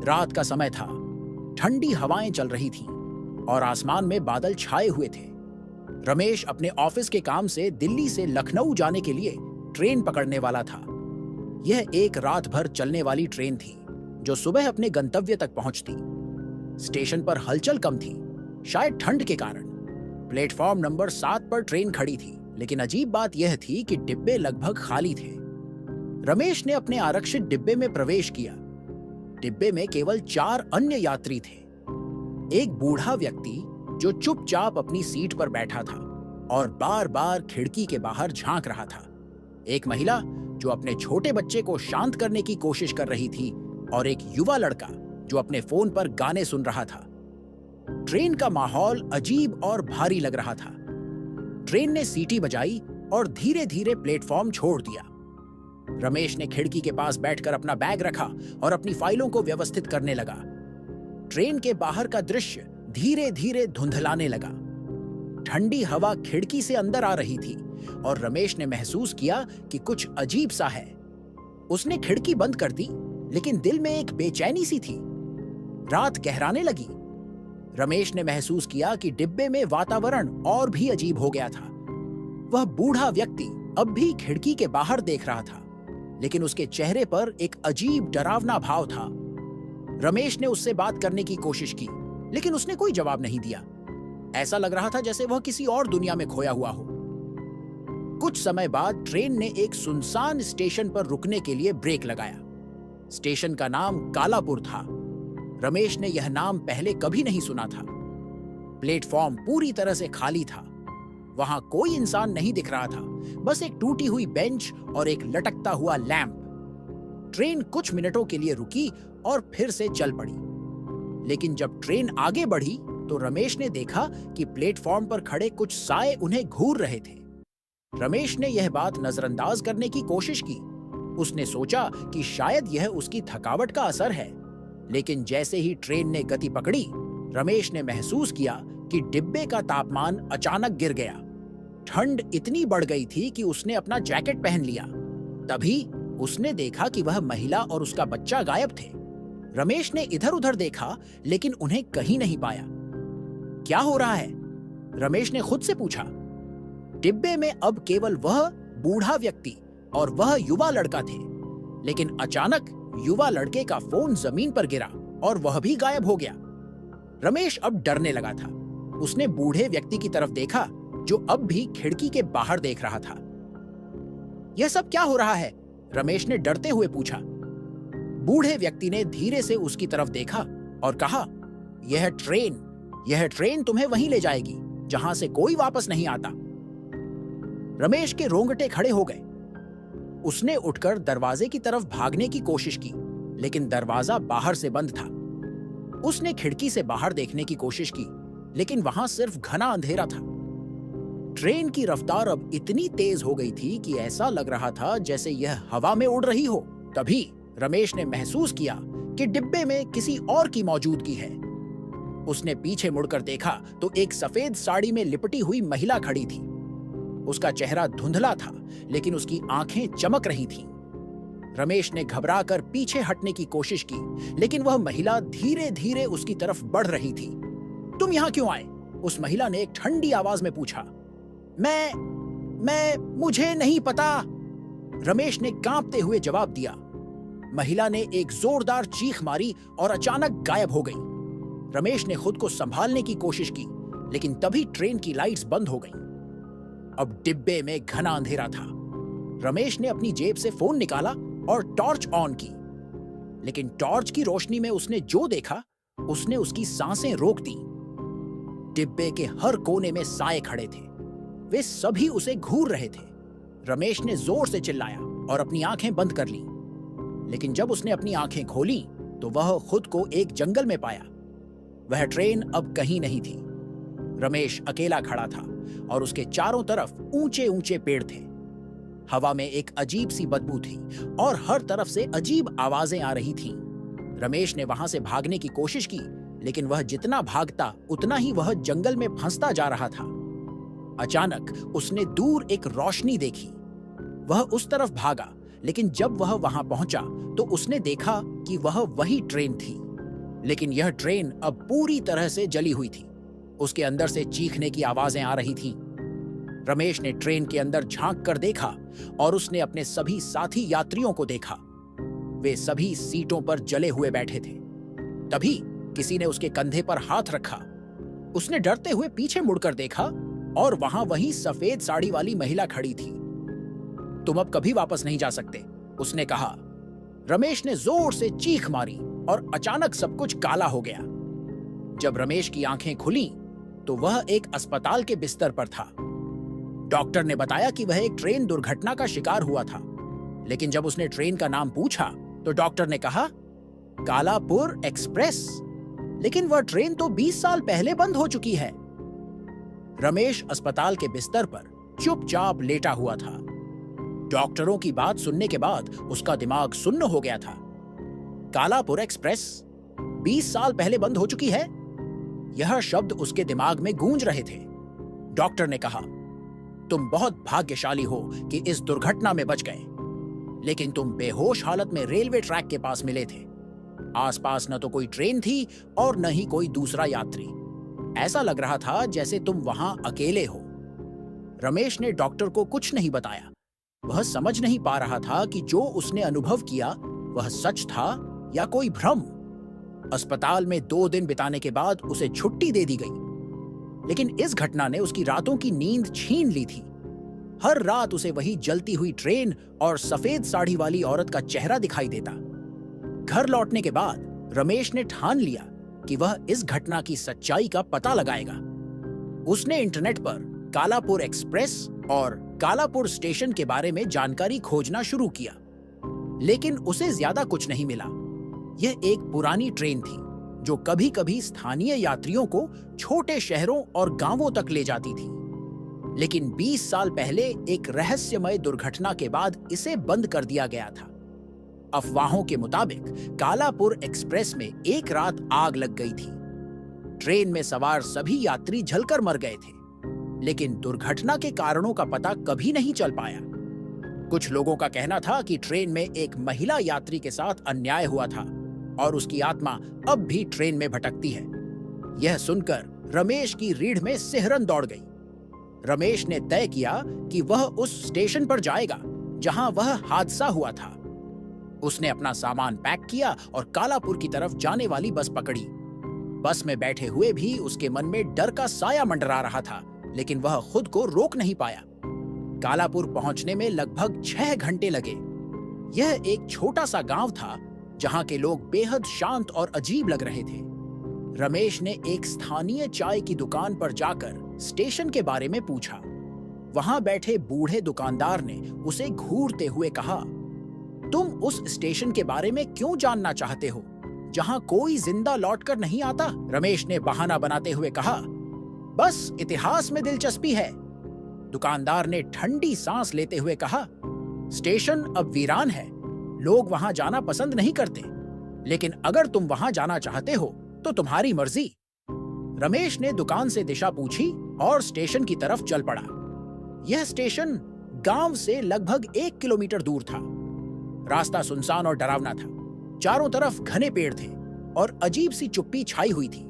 रात का समय था, ठंडी हवाएं चल रही थीं और आसमान में बादल छाए हुए थे। रमेश अपने ऑफिस के काम से दिल्ली से लखनऊ जाने के लिए ट्रेन पकड़ने वाला था। यह एक रात भर चलने वाली ट्रेन थी जो सुबह अपने गंतव्य तक पहुंचती। स्टेशन पर हलचल कम थी, शायद ठंड के कारण। प्लेटफॉर्म नंबर 7 पर ट्रेन खड़ी थी, लेकिन अजीब बात यह थी कि डिब्बे लगभग खाली थे। रमेश ने अपने आरक्षित डिब्बे में प्रवेश किया। डिब्बे में केवल 4 अन्य यात्री थे। एक बूढ़ा व्यक्ति जो चुपचाप अपनी सीट पर बैठा था और बार-बार खिड़की के बाहर झांक रहा था। एक महिला जो अपने छोटे बच्चे को शांत करने की कोशिश कर रही थी और एक युवा लड़का जो अपने फोन पर गाने सुन रहा था। ट्रेन का माहौल अजीब और भारी लग रहा था। ट्रेन ने सीटी बजाई और धीरे-धीरे प्लेटफॉर्म छोड़ दिया। रमेश ने खिड़की के पास बैठकर अपना बैग रखा और अपनी फाइलों को व्यवस्थित करने लगा। ट्रेन के बाहर का दृश्य धीरे-धीरे धुंधलाने लगा। ठंडी हवा खिड़की से अंदर आ रही थी और रमेश ने महसूस किया कि कुछ अजीब सा है। उसने खिड़की बंद कर दी, लेकिन दिल में एक बेचैनी सी थी। रात गहराने लगी। रमेश ने महसूस किया कि डिब्बे में वातावरण और भी अजीब हो गया था। वह बूढ़ा व्यक्ति अब भी खिड़की के बाहर देख रहा था, लेकिन उसके चेहरे पर एक अजीब डरावना भाव था। रमेश ने उससे बात करने की कोशिश की, लेकिन उसने कोई जवाब नहीं दिया। ऐसा लग रहा था जैसे वह किसी और दुनिया में खोया हुआ हो। कुछ समय बाद ट्रेन ने एक सुनसान स्टेशन पर रुकने के लिए ब्रेक लगाया। स्टेशन का नाम कालापुर था। रमेश ने यह नाम पहले कभी नहीं सुना था। प्लेटफॉर्म पूरी तरह से खाली था। वहां कोई इंसान नहीं दिख रहा था, बस एक टूटी हुई बेंच और एक लटकता हुआ लैंप। ट्रेन कुछ मिनटों के लिए रुकी और फिर से चल पड़ी। लेकिन जब ट्रेन आगे बढ़ी तो रमेश ने देखा कि प्लेटफॉर्म पर खड़े कुछ साए उन्हें घूर रहे थे। रमेश ने यह बात नजरअंदाज करने की कोशिश की। उसने सोचा कि शायद यह उसकी थकावट का असर है, लेकिन जैसे ही ट्रेन ने गति पकड़ी, रमेश ने महसूस किया कि डिब्बे का तापमान अचानक गिर गया। ठंड इतनी बढ़ गई थी कि उसने अपना जैकेट पहन लिया। तभी उसने देखा कि वह महिला और उसका बच्चा गायब थे। रमेश ने इधर-उधर देखा, लेकिन उन्हें कहीं नहीं पाया। क्या हो रहा है? रमेश ने खुद से पूछा। डिब्बे में अब केवल वह बूढ़ा व्यक्ति और वह युवा लड़का थे, लेकिन अचानक युवा लड़के का फोन जमीन पर गिरा और वह भी गायब हो गया। रमेश अब डरने लगा था। उसने बूढ़े व्यक्ति की तरफ देखा जो अब भी खिड़की के बाहर देख रहा था। यह सब क्या हो रहा है? रमेश ने डरते हुए पूछा। बूढ़े व्यक्ति ने धीरे से उसकी तरफ देखा और कहा, यह ट्रेन तुम्हें वहीं ले जाएगी जहां से कोई वापस नहीं आता। रमेश के रोंगटे खड़े हो गए। उसने उठकर दरवाजे की तरफ भागने की कोशिश की, लेकिन दरवाजा बाहर से बंद था। उसने खिड़की से बाहर देखने की कोशिश की, लेकिन वहां सिर्फ घना अंधेरा था। ट्रेन की रफ्तार अब इतनी तेज हो गई थी कि ऐसा लग रहा था जैसे यह हवा में उड़ रही हो। तभी रमेश ने महसूस किया कि डिब्बे में किसी और की मौजूदगी है। उसने पीछे मुड़कर देखा तो एक सफेद साड़ी में लिपटी हुई महिला खड़ी थी। उसका चेहरा धुंधला था, लेकिन उसकी आंखें चमक रही थीं। रमेश ने घबराकर पीछे हटने की कोशिश की, लेकिन वह महिला धीरे-धीरे उसकी तरफ बढ़ रही थी। तुम यहां क्यों आए? उस महिला ने एक ठंडी आवाज में पूछा। मुझे नहीं पता, रमेश ने कांपते हुए जवाब दिया। महिला ने एक जोरदार चीख मारी और अचानक गायब हो गई। रमेश ने खुद को संभालने की कोशिश की, लेकिन तभी ट्रेन की लाइट्स बंद हो गईं। अब डिब्बे में घना अंधेरा था। रमेश ने अपनी जेब से फोन निकाला और टॉर्च ऑन की, लेकिन टॉर्च की रोशनी में उसने जो देखा, उसने उसकी सांसें रोक दी। डिब्बे के हर कोने में साए खड़े थे। वे सभी उसे घूर रहे थे। रमेश ने जोर से चिल्लाया और अपनी आंखें बंद कर ली, लेकिन जब उसने अपनी आंखें खोली तो वह खुद को एक जंगल में पाया। वह ट्रेन अब कहीं नहीं थी। रमेश अकेला खड़ा था और उसके चारों तरफ ऊंचे-ऊंचे पेड़ थे। हवा में एक अजीब सी बदबू थी और हर तरफ से अजीब आवाजें आ रही थीं। रमेश ने वहां से भागने की कोशिश की, लेकिन वह जितना भागता उतना ही वह जंगल में फंसता जा रहा था। अचानक उसने दूर एक रोशनी देखी। वह उस तरफ भागा, लेकिन जब वह वहां पहुंचा तो उसने देखा कि वह वही ट्रेन थी। लेकिन यह ट्रेन अब पूरी तरह से जली हुई थी। उसके अंदर से चीखने की आवाजें आ रही थीं। रमेश ने ट्रेन के अंदर झांक कर देखा और उसने अपने सभी साथी यात्रियों को देखा। वे सभी सीटों पर जले हुए बैठे थे। तभी किसी ने उसके कंधे पर हाथ रखा। उसने डरते हुए पीछे मुड़कर देखा और वहां वही सफेद साड़ी वाली महिला खड़ी थी। तुम अब कभी वापस नहीं जा सकते, उसने कहा। रमेश ने जोर से चीख मारी और अचानक सब कुछ काला हो गया। जब रमेश की आंखें खुली तो वह एक अस्पताल के बिस्तर पर था। डॉक्टर ने बताया कि वह एक ट्रेन दुर्घटना का शिकार हुआ था, लेकिन जब उसने ट्रेन का नाम पूछा तो डॉक्टर ने कहा, कालापुर एक्सप्रेस। लेकिन वह ट्रेन तो 20 साल पहले बंद हो चुकी है। रमेश अस्पताल के बिस्तर पर चुपचाप लेटा हुआ था। डॉक्टरों की बात सुनने के बाद उसका दिमाग सुन्न हो गया था। कालापुर एक्सप्रेस 20 साल पहले बंद हो चुकी है। यह शब्द उसके दिमाग में गूंज रहे थे। डॉक्टर ने कहा, तुम बहुत भाग्यशाली हो कि इस दुर्घटना में बच गए, लेकिन तुम बेहोश हालत में रेलवे ट्रैक के पास मिले थे। आसपास न तो कोई ट्रेन थी और न ही कोई दूसरा यात्री। ऐसा लग रहा था जैसे तुम वहां अकेले हो। रमेश ने डॉक्टर को कुछ नहीं बताया। वह समझ नहीं पा रहा था कि जो उसने अनुभव किया वह सच था या कोई भ्रम। अस्पताल में 2 दिन बिताने के बाद उसे छुट्टी दे दी गई, लेकिन इस घटना ने उसकी रातों की नींद छीन ली थी। हर रात उसे वही जलती हुई ट्रेन और सफेद साड़ी वाली औरत का चेहरा दिखाई देता। घर लौटने के बाद रमेश ने ठान लिया कि वह इस घटना की सच्चाई का पता लगाएगा। उसने इंटरनेट पर कालापुर एक्सप्रेस और कालापुर स्टेशन के बारे में जानकारी खोजना शुरू किया, लेकिन उसे ज्यादा कुछ नहीं मिला। यह एक पुरानी ट्रेन थी जो कभी-कभी स्थानीय यात्रियों को छोटे शहरों और गांवों तक ले जाती थी, लेकिन 20 साल पहले एक रहस्यमय दुर्घटना के बाद इसे बंद कर दिया गया था। अफवाहों के मुताबिक कालापुर एक्सप्रेस में एक रात आग लग गई थी। ट्रेन में सवार सभी यात्री जलकर मर गए थे, लेकिन दुर्घटना के कारणों का पता कभी नहीं चल पाया। कुछ लोगों का कहना था कि ट्रेन में एक महिला यात्री के साथ अन्याय हुआ था और उसकी आत्मा अब भी ट्रेन में भटकती है। यह सुनकर रमेश की रीढ़ में सिहरन दौड़ गई। रमेश ने तय किया कि वह उस स्टेशन पर जाएगा जहां वह हादसा हुआ था। उसने अपना सामान पैक किया और कालापुर की तरफ जाने वाली बस पकड़ी। बस में बैठे हुए भी उसके मन में डर का साया मंडरा रहा था, लेकिन वह खुद को रोक नहीं पाया। कालापुर पहुंचने में लगभग 6 घंटे लगे। यह एक छोटा सा गांव था जहां के लोग बेहद शांत और अजीब लग रहे थे। रमेश ने एक स्थानीय चाय की दुकान पर जाकर स्टेशन के बारे में पूछा। वहां बैठे बूढ़े दुकानदार ने उसे घूरते हुए कहा, तुम उस स्टेशन के बारे में क्यों जानना चाहते हो जहां कोई जिंदा लौटकर नहीं आता? रमेश ने बहाना बनाते हुए कहा, बस इतिहास में दिलचस्पी है। दुकानदार ने ठंडी सांस लेते हुए कहा, स्टेशन अब वीरान है, लोग वहां जाना पसंद नहीं करते, लेकिन अगर तुम वहां जाना चाहते हो तो तुम्हारी मर्जी। रमेश ने दुकान से दिशा पूछी और स्टेशन की तरफ चल पड़ा। यह स्टेशन गांव से लगभग 1 किलोमीटर दूर था। रास्ता सुनसान और डरावना था। चारों तरफ घने पेड़ थे और अजीब सी चुप्पी छाई हुई थी।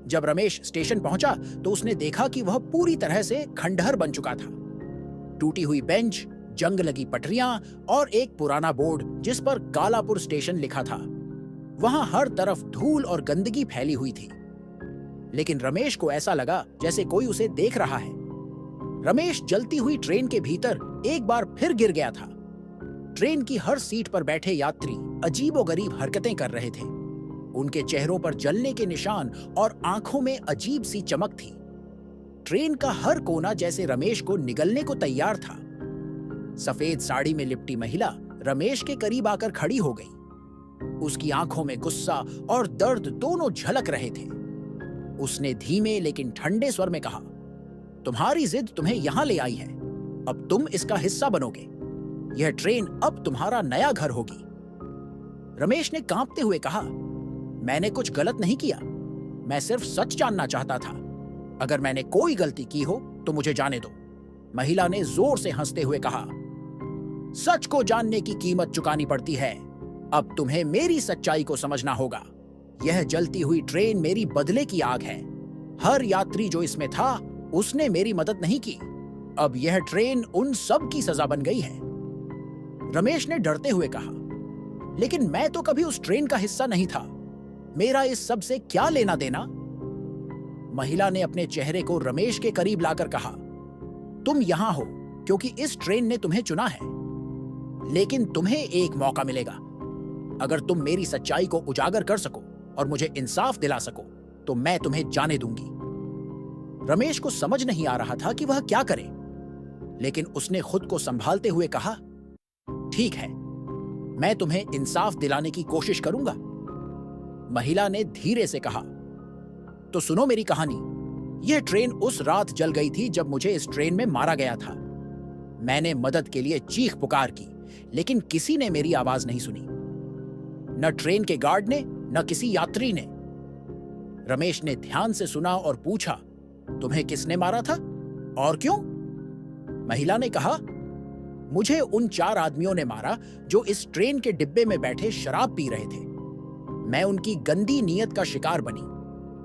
जब रमेश स्टेशन पहुंचा तो उसने देखा कि वह पूरी तरह से खंडहर बन चुका था। टूटी हुई बेंच, जंग लगी पटरियां और एक पुराना बोर्ड जिस पर कालापुर स्टेशन लिखा था। वहां हर तरफ धूल और गंदगी फैली हुई थी, लेकिन रमेश को ऐसा लगा जैसे कोई उसे देख रहा है। रमेश जलती हुई ट्रेन के भीतर एक बार फिर गिर गया था। ट्रेन की हर सीट पर बैठे यात्री अजीबोगरीब हरकतें कर रहे थे। उनके चेहरों पर जलने के निशान और आंखों में अजीब सी चमक थी। ट्रेन का हर कोना जैसे रमेश को निगलने को तैयार था। सफेद साड़ी में लिपटी महिला रमेश के करीब आकर खड़ी हो गई। उसकी आंखों में गुस्सा और दर्द दोनों झलक रहे थे। उसने धीमे लेकिन ठंडे स्वर में कहा, तुम्हारी जिद तुम्हें यहां ले आई है, अब तुम इसका हिस्सा बनोगे। यह ट्रेन अब तुम्हारा नया घर होगी। रमेश ने कांपते हुए कहा, मैंने कुछ गलत नहीं किया, मैं सिर्फ सच जानना चाहता था। अगर मैंने कोई गलती की हो तो मुझे जाने दो। महिला ने जोर से हंसते हुए कहा, सच को जानने की कीमत चुकानी पड़ती है। अब तुम्हें मेरी सच्चाई को समझना होगा। यह जलती हुई ट्रेन मेरी बदले की आग है। हर यात्री जो इसमें था उसने मेरी मदद नहीं की। अब यह ट्रेन उन सब की सजा बन गई है। रमेश ने डरते हुए कहा, लेकिन मैं तो कभी उस ट्रेन का हिस्सा नहीं था। मेरा इस सब से क्या लेना देना? महिला ने अपने चेहरे को रमेश के करीब लाकर कहा, तुम यहां हो क्योंकि इस ट्रेन ने तुम्हें चुना है, लेकिन तुम्हें एक मौका मिलेगा। अगर तुम मेरी सच्चाई को उजागर कर सको और मुझे इंसाफ दिला सको तो मैं तुम्हें जाने दूंगी। रमेश को समझ नहीं आ रहा था कि वह क्या करे, लेकिन उसने खुद को संभालते हुए कहा, ठीक है, मैं तुम्हें इंसाफ दिलाने की कोशिश करूंगा। महिला ने धीरे से कहा, तो सुनो मेरी कहानी। यह ट्रेन उस रात जल गई थी जब मुझे इस ट्रेन में मारा गया था। मैंने मदद के लिए चीख पुकार की, लेकिन किसी ने मेरी आवाज नहीं सुनी, न ट्रेन के गार्ड ने, न किसी यात्री ने। रमेश ने ध्यान से सुना और पूछा, तुम्हें किसने मारा था और क्यों? महिला ने कहा, मुझे उन 4 आदमियों ने मारा जो इस ट्रेन के डिब्बे में बैठे शराब पी रहे थे। मैं उनकी गंदी नीयत का शिकार बनी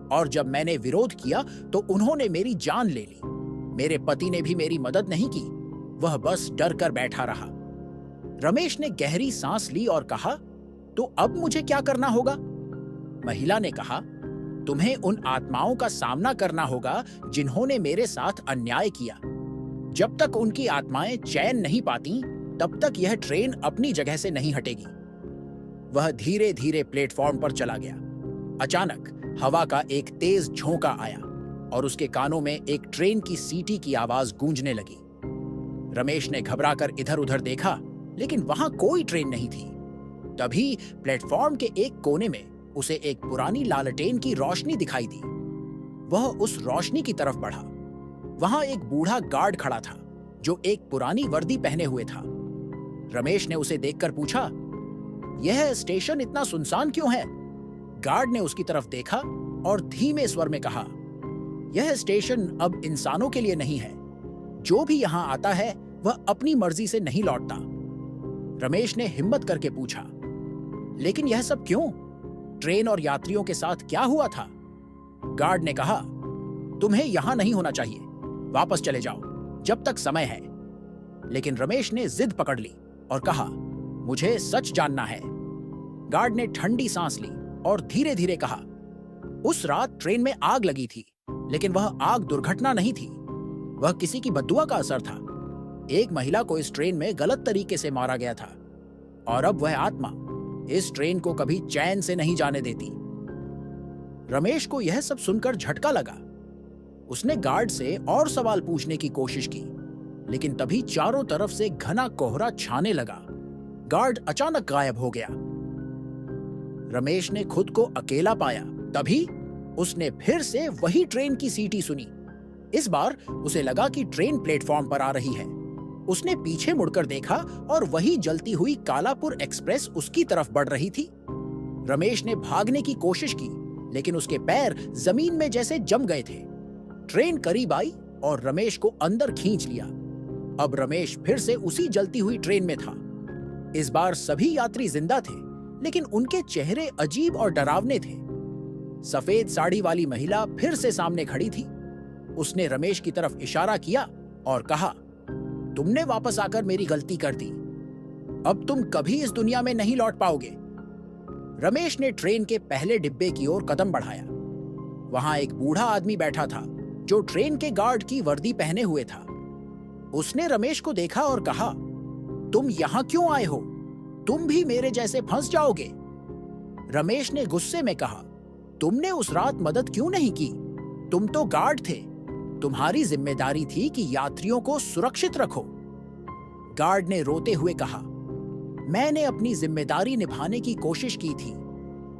और जब मैंने विरोध किया तो उन्होंने मेरी जान ले ली। मेरे पति ने भी मेरी मदद नहीं की, वह बस डर कर बैठा रहा। रमेश ने गहरी सांस ली और कहा, तो अब मुझे क्या करना होगा? महिला ने कहा, तुम्हें उन आत्माओं का सामना करना होगा जिन्होंने मेरे साथ अन्याय किया। जब तक उनकी आत्माएं चैन नहीं पाती तब तक यह ट्रेन अपनी जगह से नहीं हटेगी। वह धीरे धीरे प्लेटफॉर्म पर चला गया। अचानक हवा का एक तेज झोंका आया और उसके कानों में एक ट्रेन की सीटी की आवाज गूंजने लगी। रमेश ने घबराकर इधर-उधर देखा, लेकिन वहां कोई ट्रेन नहीं थी। तभी प्लेटफॉर्म के एक कोने में उसे एक पुरानी लालटेन की रोशनी दिखाई दी। वह उस रोशनी की तरफ बढ़ा। वहां एक बूढ़ा गार्ड खड़ा था जो एक पुरानी वर्दी पहने हुए था। रमेश ने उसे देखकर पूछा, यह स्टेशन इतना सुनसान क्यों है? गार्ड ने उसकी तरफ देखा और धीमे स्वर में कहा, यह स्टेशन अब इंसानों के लिए नहीं है। जो भी यहां आता है वह अपनी मर्जी से नहीं लौटता। रमेश ने हिम्मत करके पूछा, लेकिन यह सब क्यों? ट्रेन और यात्रियों के साथ क्या हुआ था? गार्ड ने कहा, तुम्हें यहां नहीं होना चाहिए, वापस चले जाओ जब तक समय है। लेकिन रमेश ने जिद पकड़ ली और कहा, मुझे सच जानना है। गार्ड ने ठंडी सांस ली और धीरे धीरे कहा, उस रात ट्रेन में आग लगी थी, लेकिन वह आग दुर्घटना नहीं थी। वह किसी की बद्दुआ का असर था। एक महिला को इस ट्रेन में गलत तरीके से मारा गया था और अब वह आत्मा इस ट्रेन को कभी चैन से नहीं जाने देती। रमेश को यह सब सुनकर झटका लगा। उसने गार्ड से और सवाल पूछने की कोशिश की, लेकिन तभी चारों तरफ से घना कोहरा छाने लगा। गार्ड अचानक गायब हो गया। रमेश ने खुद को अकेला पाया। तभी उसने फिर से वही ट्रेन की सीटी सुनी। इस बार उसे लगा कि ट्रेन प्लेटफॉर्म पर आ रही है। उसने पीछे मुड़कर देखा और वही जलती हुई कालापुर एक्सप्रेस उसकी तरफ बढ़ रही थी। रमेश ने भागने की कोशिश की, लेकिन उसके पैर जमीन में जैसे जम गए थे। ट्रेन करीब आई और रमेश को अंदर खींच लिया। अब रमेश फिर से उसी जलती हुई ट्रेन में था। इस बार सभी यात्री जिंदा थे, लेकिन उनके चेहरे अजीब और डरावने थे। सफेद साड़ी वाली महिला फिर से सामने खड़ी थी। उसने रमेश की तरफ इशारा किया और कहा, तुमने वापस आकर मेरी गलती कर दी। अब तुम कभी इस दुनिया में नहीं लौट पाओगे। रमेश ने ट्रेन के पहले डिब्बे की ओर कदम बढ़ाया। वहां एक बूढ़ा आदमी बैठा था जो ट्रेन के गार्ड की वर्दी पहने हुए था। उसने रमेश को देखा और कहा, तुम यहां क्यों आए हो? तुम भी मेरे जैसे फंस जाओगे। रमेश ने गुस्से में कहा, तुमने उस रात मदद क्यों नहीं की? तुम तो गार्ड थे। तुम्हारी जिम्मेदारी थी कि यात्रियों को सुरक्षित रखो। गार्ड ने रोते हुए कहा, मैंने अपनी जिम्मेदारी निभाने की कोशिश की थी,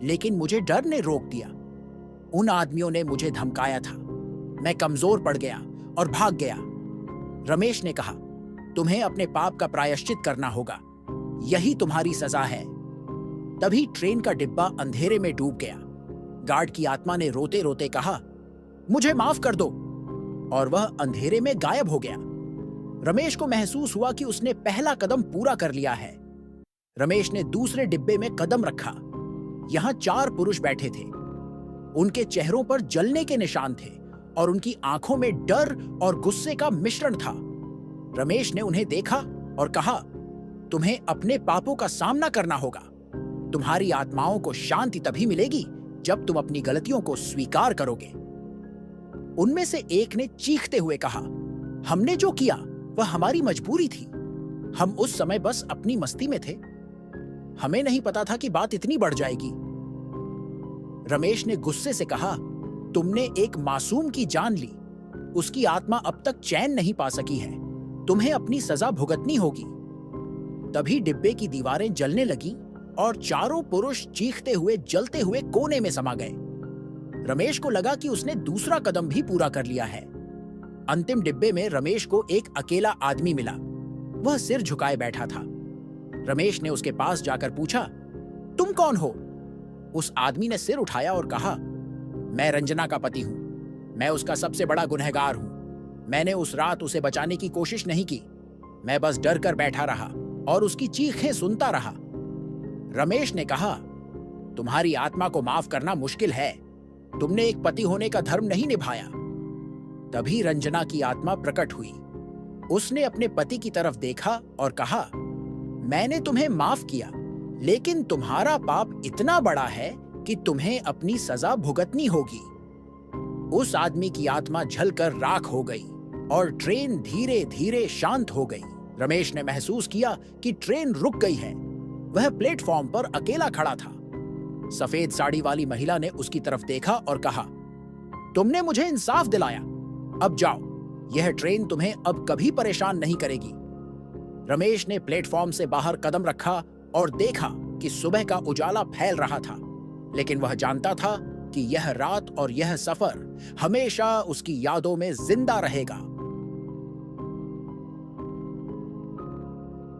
लेकिन मुझे डर ने रोक दिया। उन आदमियों ने मुझे धमकाया था। मैं कमजोर पड़ गया और भाग गया। रमेश ने कहा, तुम्हें अपने पाप का प्रायश्चित करना होगा। यही तुम्हारी सजा है। तभी ट्रेन का डिब्बा अंधेरे में डूब गया। गार्ड की आत्मा ने रोते रोते कहा, मुझे माफ कर दो, और वह अंधेरे में गायब हो गया। रमेश को महसूस हुआ कि उसने पहला कदम पूरा कर लिया है। रमेश ने दूसरे डिब्बे में कदम रखा। यहाँ 4 पुरुष बैठे थे। उनके चेहरों पर जलने के निशान थे और उनकी आंखों में डर और गुस्से का मिश्रण था। रमेश ने उन्हें देखा और कहा, तुम्हें अपने पापों का सामना करना होगा। तुम्हारी आत्माओं को शांति तभी मिलेगी जब तुम अपनी गलतियों को स्वीकार करोगे। उनमें से एक ने चीखते हुए कहा, हमने जो किया वह हमारी मजबूरी थी। हम उस समय बस अपनी मस्ती में थे। हमें नहीं पता था कि बात इतनी बढ़ जाएगी। रमेश ने गुस्से से कहा, तुमने एक मासूम की जान ली। उसकी आत्मा अब तक चैन नहीं पा सकी है। तुम्हें अपनी सजा भुगतनी होगी। तभी डिब्बे की दीवारें जलने लगीं और चारों पुरुष चीखते हुए जलते हुए कोने में समा गए। रमेश को लगा कि उसने दूसरा कदम भी पूरा कर लिया है। अंतिम डिब्बे में रमेश को एक अकेला आदमी मिला। वह सिर झुकाए बैठा था। रमेश ने उसके पास जाकर पूछा, तुम कौन हो? उस आदमी ने सिर उठाया और कहा, मैं रंजना का पति हूं। मैं उसका सबसे बड़ा गुनहगार हूं। मैंने उस रात उसे बचाने की कोशिश नहीं की। मैं बस डर कर बैठा रहा और उसकी चीखें सुनता रहा। रमेश ने कहा, तुम्हारी आत्मा को माफ करना मुश्किल है। तुमने एक पति होने का धर्म नहीं निभाया। तभी रंजना की आत्मा प्रकट हुई। उसने अपने पति की तरफ देखा और कहा, मैंने तुम्हें माफ किया, लेकिन तुम्हारा पाप इतना बड़ा है कि तुम्हें अपनी सजा भुगतनी होगी। उस आदमी की आत्मा जलकर राख हो गई और ट्रेन धीरे धीरे शांत हो गई। रमेश ने महसूस किया कि ट्रेन रुक गई है। वह प्लेटफॉर्म पर अकेला खड़ा था। सफेद साड़ी वाली महिला ने उसकी तरफ देखा और कहा, तुमने मुझे इंसाफ दिलाया। अब जाओ, यह ट्रेन तुम्हें अब कभी परेशान नहीं करेगी। रमेश ने प्लेटफॉर्म से बाहर कदम रखा और देखा कि सुबह का उजाला फैल रहा था, लेकिन वह जानता था कि यह रात और यह सफर हमेशा उसकी यादों में जिंदा रहेगा।